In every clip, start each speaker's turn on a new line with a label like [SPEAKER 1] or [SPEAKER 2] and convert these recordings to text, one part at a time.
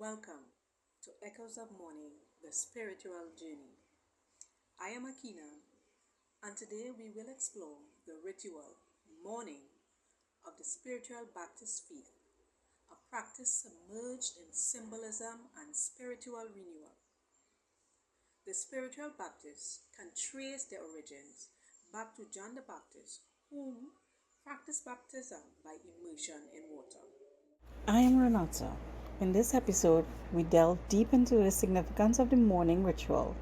[SPEAKER 1] Welcome to Echoes of Mourning, the spiritual journey. I am Akeena, and today we will explore the ritual, mourning, of the spiritual Baptist faith, a practice submerged in symbolism and spiritual renewal. The spiritual Baptists can trace their origins back to John the Baptist, whom practiced baptism by immersion in water.
[SPEAKER 2] I am Renata. In this episode, we delve deep into the significance of the mourning ritual,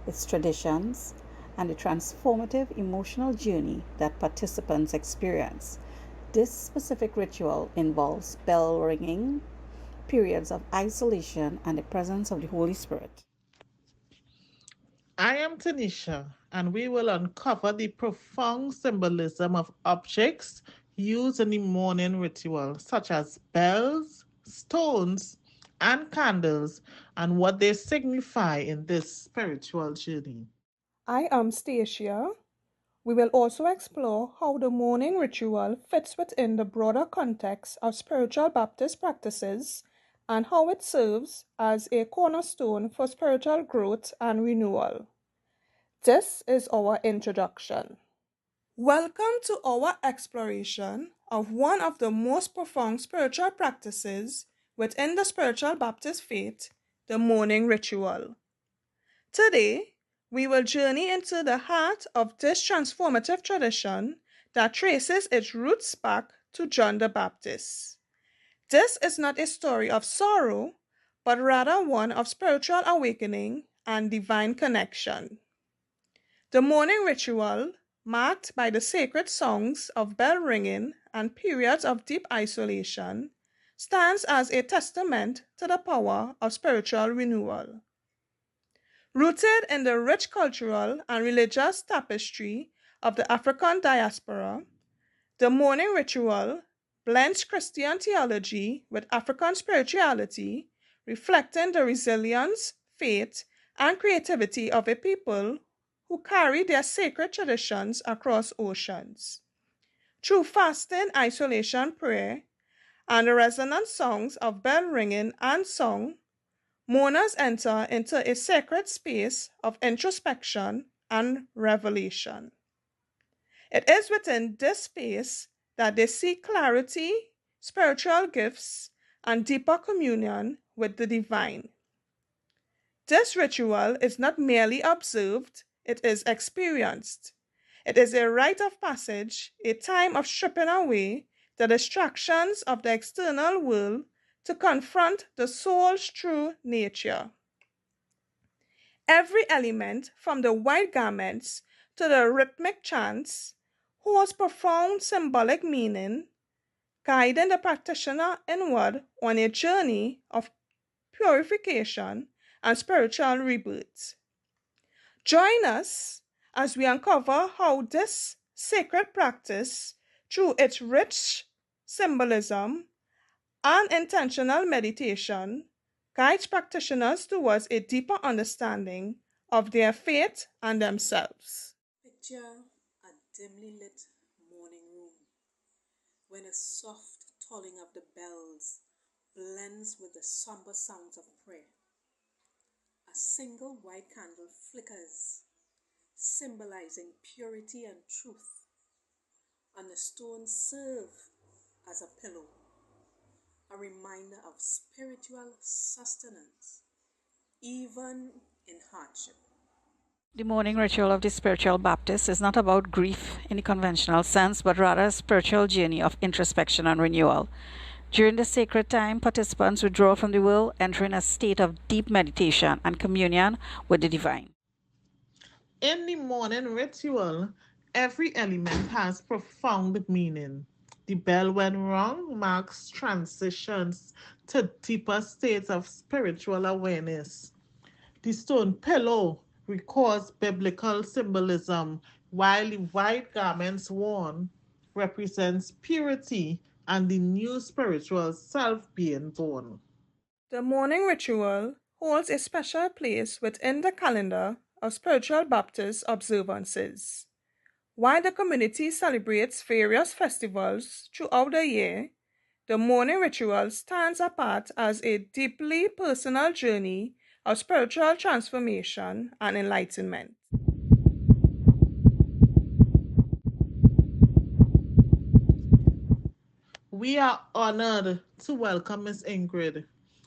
[SPEAKER 2] its traditions, and the transformative emotional journey that participants experience. This specific ritual involves bell ringing, periods of isolation, and the presence of the Holy Spirit.
[SPEAKER 3] I am Tuinesha, and we will uncover the profound symbolism of objects used in the morning ritual, such as bells, stones, and candles, and what they signify in this spiritual journey.
[SPEAKER 4] I am Stayshia. We will also explore how the mourning ritual fits within the broader context of spiritual Baptist practices and how it serves as a cornerstone for spiritual growth and renewal. This is our introduction. Welcome to our exploration of one of the most profound spiritual practices within the spiritual Baptist faith, the mourning ritual. Today, we will journey into the heart of this transformative tradition that traces its roots back to John the Baptist. This is not a story of sorrow, but rather one of spiritual awakening and divine connection. The morning ritual, marked by the sacred songs of bell ringing and periods of deep isolation, stands as a testament to the power of spiritual renewal. Rooted in the rich cultural and religious tapestry of the African diaspora, the mourning ritual blends Christian theology with African spirituality, reflecting the resilience, faith, and creativity of a people who carry their sacred traditions across oceans. Through fasting, isolation, prayer, and the resonant songs of bell ringing and song, mourners enter into a sacred space of introspection and revelation. It is within this space that they seek clarity, spiritual gifts, and deeper communion with the divine. This ritual is not merely observed, it is experienced. It is a rite of passage, a time of stripping away the distractions of the external world to confront the soul's true nature. Every element, from the white garments to the rhythmic chants, holds profound symbolic meaning, guiding the practitioner inward on a journey of purification and spiritual rebirth. Join us as we uncover how this sacred practice, through its rich symbolism and intentional meditation, guides practitioners towards a deeper understanding of their faith and themselves.
[SPEAKER 1] Picture a dimly lit morning room when a soft tolling of the bells blends with the somber sounds of prayer. A single white candle flickers, symbolizing purity and truth, and the stones serve as a pillow, a reminder of spiritual sustenance, even in hardship.
[SPEAKER 2] The mourning ritual of the spiritual Baptist is not about grief in the conventional sense, but rather a spiritual journey of introspection and renewal. During the sacred time, participants withdraw from the world, entering a state of deep meditation and communion with the divine.
[SPEAKER 3] In the morning ritual, every element has profound meaning. The bell, when rung, marks transitions to deeper states of spiritual awareness. The stone pillow records biblical symbolism, while the white garments worn represents purity and the new spiritual self being born.
[SPEAKER 4] The morning ritual holds a special place within the calendar of spiritual Baptist observances. While the community celebrates various festivals throughout the year, The morning ritual stands apart as a deeply personal journey of spiritual transformation and enlightenment.
[SPEAKER 3] We are honored to welcome Miss Ingrid,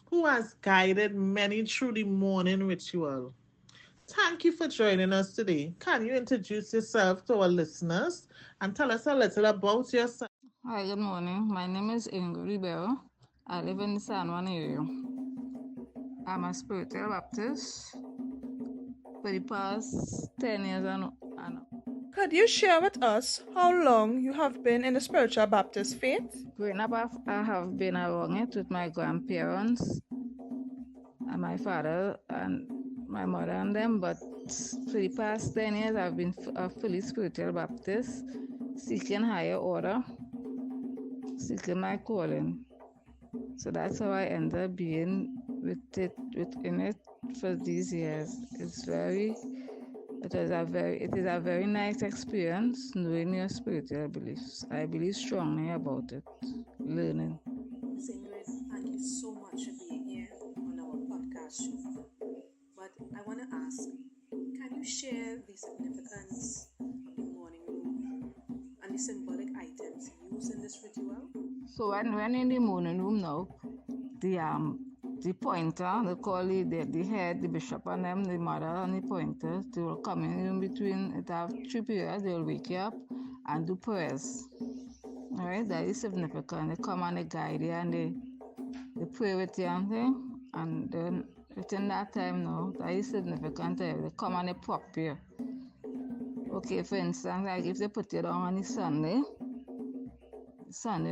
[SPEAKER 3] who has guided many through the morning ritual. Thank you for joining us today. Can you introduce yourself to our listeners and tell us a little about yourself?
[SPEAKER 5] Hi, good morning. My name is Ingrid Ribero. I live in the San Juan area. I'm a spiritual Baptist for the past 10 years and
[SPEAKER 4] Could you share with us how long you have been in the spiritual Baptist faith?
[SPEAKER 5] growing up, I have been around it with my grandparents and my father and my mother and them, but for the past 10 years, I've been a fully spiritual Baptist, seeking higher order, seeking my calling. So that's how I ended up being within it for these years. It is a very nice experience knowing your spiritual beliefs. I believe strongly about it, learning.
[SPEAKER 1] Miss Ingrid, thank you so much for being here on our podcast show. But I want to ask, can you share the significance of the morning room and the symbolic items used in this ritual?
[SPEAKER 5] So when in the morning room now, the pointer, they call it the head, the bishop and them, the mother and the pointer, they will come in between, it have 3 periods, they will wake you up and do prayers. All right, that is significant. They come and they guide you and they pray with you and thing. And then within that time now, that is significant. They come and they prop you. Okay, for instance, like if they put you down on the Sunday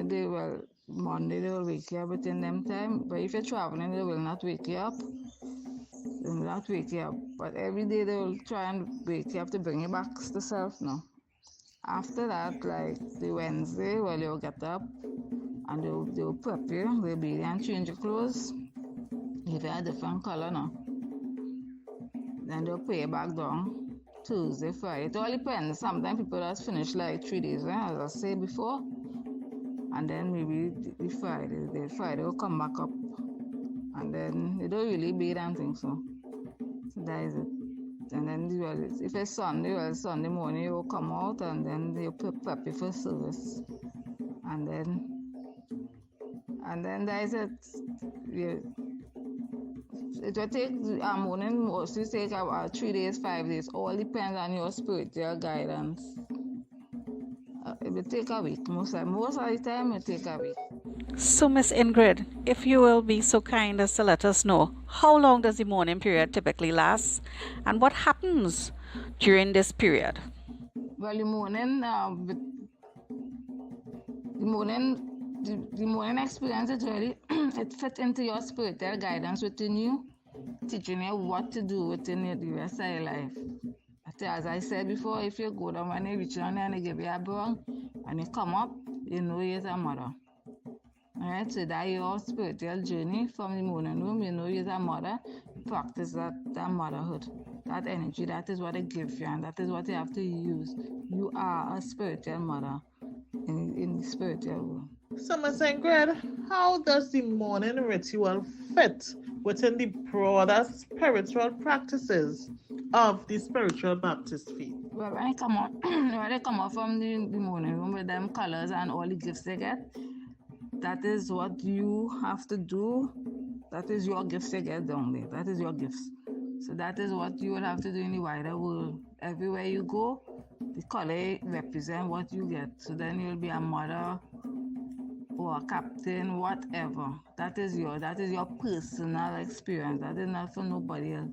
[SPEAKER 5] they will, Monday they will wake you up within them time. But if you're traveling, they will not wake you up. They will not wake you up. But every day they will try and wake you up to bring you back to self now. After that, like the Wednesday, well, you'll get up and they'll prep you, they'll be there and change your clothes, give you a different color now. Then they'll put you back down Tuesday, Friday. It all depends. Sometimes people just finish like 3 days, as I said before. And then maybe the Friday will come back up. And then they don't really bathe and things, so that is it. And then if it's Sunday, well, Sunday morning you will come out and then they'll prep you for service. And then that is it. It will take a morning, mostly take about 3 days, 5 days. All depends on your spiritual guidance. It will take a week. Most of the time, it will take a week.
[SPEAKER 2] So, Miss Ingrid, if you will be so kind as to let us know, how long does the mourning period typically last, and what happens during this period?
[SPEAKER 5] Well, the morning experience is really it fits into your spiritual guidance within you, teaching you what to do within the rest of your life. As I said before, if you go down and you reach down there and they give you a bong and you come up, you know you're a mother. Alright, so that's your spiritual journey from the morning room. You know you're a mother, practice that motherhood, that energy. That is what they give you, and that is what you have to use. You are a spiritual mother in the spiritual world.
[SPEAKER 3] So, Miss Ingrid, how does the morning ritual fit within the broader spiritual practices of the spiritual Baptist faith?
[SPEAKER 5] Well, when they come out from the morning room with them colors and all the gifts they get, that is what you have to do. That is your gifts you get down there. That is your gifts. So that is what you will have to do in the wider world. Everywhere you go, the color represents what you get. So then you'll be a mother or a captain, whatever. That is your personal experience. That is not for nobody else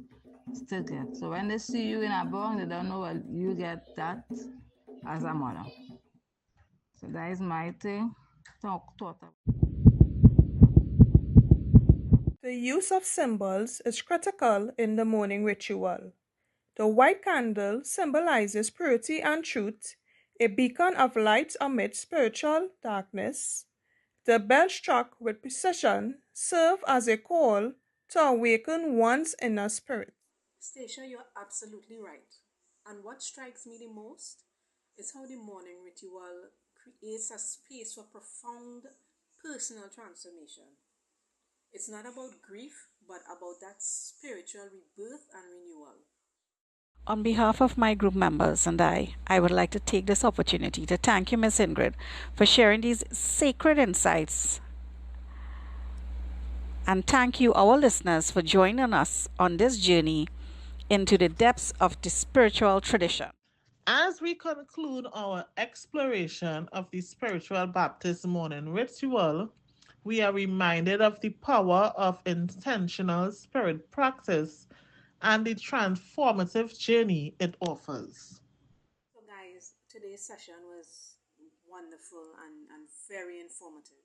[SPEAKER 5] to get. So when they see you in a bong, they don't know, well, you get that as a mother. So that is my thing.
[SPEAKER 4] The use of symbols is critical in the morning ritual. The white candle symbolizes purity and truth, a beacon of light amid spiritual darkness. The bell struck with precision serves as a call to awaken one's inner spirit.
[SPEAKER 1] Stayshia, you're absolutely right. And what strikes me the most is how the morning ritual creates a space for profound personal transformation. It's not about grief, but about that spiritual rebirth and renewal.
[SPEAKER 2] On behalf of my group members and I would like to take this opportunity to thank you, Miss Ingrid, for sharing these sacred insights. And thank you, our listeners, for joining us on this journey into the depths of the spiritual tradition.
[SPEAKER 3] As we conclude our exploration of the spiritual Baptist morning ritual, we are reminded of the power of intentional spirit practice and the transformative journey it offers.
[SPEAKER 1] So, guys, today's session was wonderful and very informative.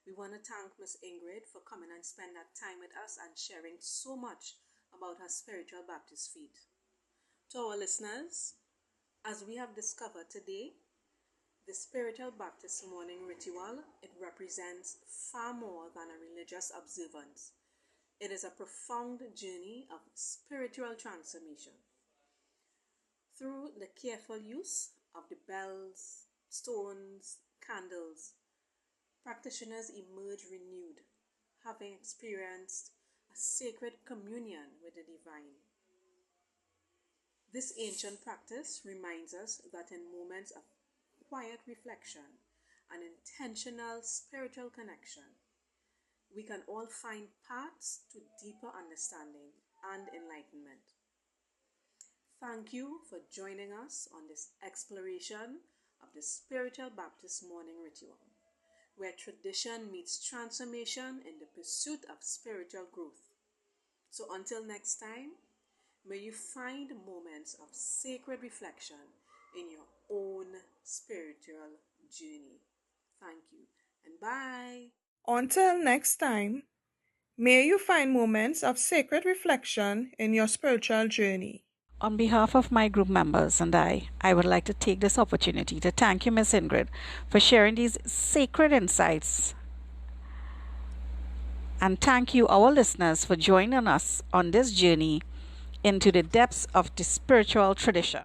[SPEAKER 1] We want to thank Miss Ingrid for coming and spend that time with us and sharing so much about her spiritual Baptist faith. To our listeners, as we have discovered today, the spiritual Baptist morning ritual, it represents far more than a religious observance. It is a profound journey of spiritual transformation. Through the careful use of the bells, stones, candles, practitioners emerge renewed, having experienced a sacred communion with the divine. This ancient practice reminds us that in moments of quiet reflection and intentional spiritual connection, we can all find paths to deeper understanding and enlightenment. Thank you for joining us on this exploration of the spiritual Baptist morning ritual, where tradition meets transformation in the pursuit of spiritual growth. So until next time, may you find moments of sacred reflection in your own spiritual journey. Thank you and bye.
[SPEAKER 4] Until next time, may you find moments of sacred reflection in your spiritual journey.
[SPEAKER 2] On behalf of my group members and I would like to take this opportunity to thank you, Miss Ingrid, for sharing these sacred insights. And thank you, our listeners, for joining us on this journey into the depths of the spiritual tradition.